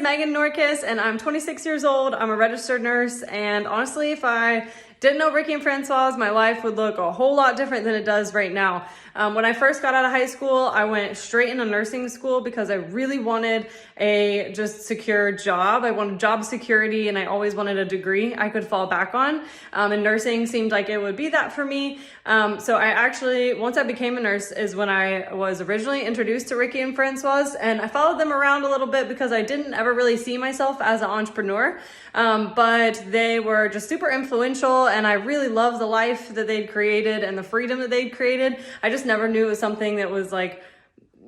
Megan Norkus, and I'm 26 years old. I'm a registered nurse, and honestly, if I didn't know Ricky and Francois, my life would look a whole lot different than it does right now. When I first got out of high school, I went straight into nursing school because I really wanted a just secure job. I wanted job security, and I always wanted a degree I could fall back on. And nursing seemed like it would be that for me. So I actually, once I became a nurse is when I was originally introduced to Ricky and Francois, and I followed them around a little bit because I didn't ever really see myself as an entrepreneur. But they were just super influential, and I really loved the life that they'd created and the freedom that they'd created. I just never knew it was something that was like,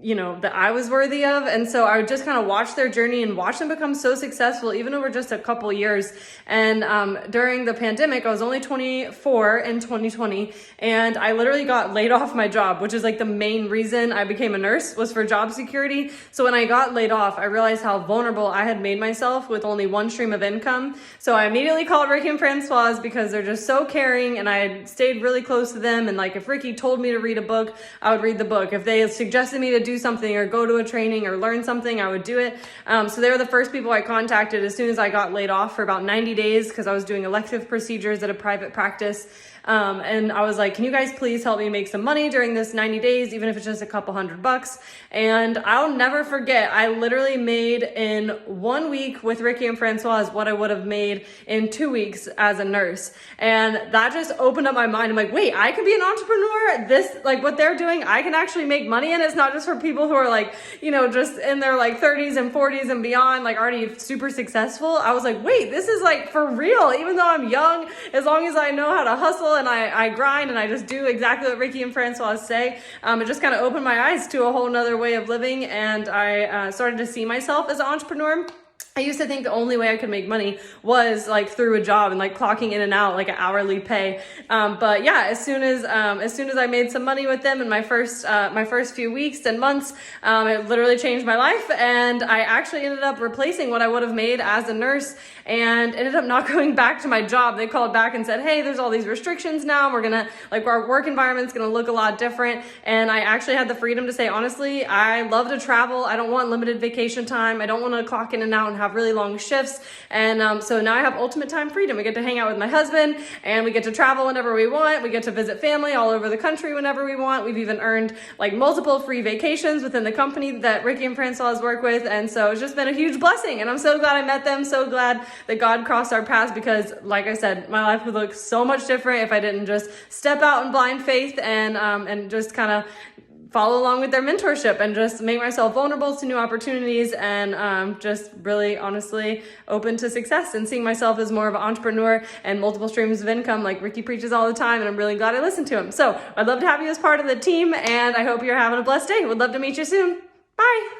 you know, that I was worthy of. And so I would just kind of watch their journey and watch them become so successful, even over just a couple years. And during the pandemic, I was only 24 in 2020, and I literally got laid off my job, which is like the main reason I became a nurse, was for job security. So when I got laid off, I realized how vulnerable I had made myself with only one stream of income. So I immediately called Ricky and Francois because they're just so caring, and I had stayed really close to them. And like, if Ricky told me to read a book, I would read the book. If they suggested me to do something or go to a training or learn something, I would do it. So they were the first people I contacted as soon as I got laid off for about 90 days because I was doing elective procedures at a private practice. And I was like, can you guys please help me make some money during this 90 days, even if it's just a couple $100? And I'll never forget, I literally made in 1 week with Ricky and Francois what I would have made in 2 weeks as a nurse. And that just opened up my mind. I'm like, wait, I could be an entrepreneur. This, like what they're doing, I can actually make money. And it's not just for people who are like, you know, just in their like 30s and 40s and beyond, like already super successful. I was like, wait, this is like for real. Even though I'm young, as long as I know how to hustle and I grind and I just do exactly what Ricky and Francois say, it just kind of opened my eyes to a whole nother way of living. And I started to see myself as an entrepreneur. I used to think the only way I could make money was like through a job and like clocking in and out like an hourly pay. But yeah, as soon as I made some money with them in my first few weeks and months, it literally changed my life. And I actually ended up replacing what I would have made as a nurse, and ended up not going back to my job. They called back and said, hey, there's all these restrictions now. We're gonna, like, our work environment's gonna look a lot different. And I actually had the freedom to say, honestly, I love to travel. I don't want limited vacation time. I don't want to clock in and out and have really long shifts. And so now I have ultimate time freedom. We get to hang out with my husband, and we get to travel whenever we want. We get to visit family all over the country whenever we want. We've even earned like multiple free vacations within the company that Ricky and Francois work with. And so it's just been a huge blessing. And I'm so glad I met them. So glad that God crossed our paths, because like I said, my life would look so much different if I didn't just step out in blind faith and just kind of follow along with their mentorship and just make myself vulnerable to new opportunities, and just really honestly open to success and seeing myself as more of an entrepreneur and multiple streams of income like Ricky preaches all the time. And I'm really glad I listened to him. So I'd love to have you as part of the team, and I hope you're having a blessed day. Would love to meet you soon. Bye.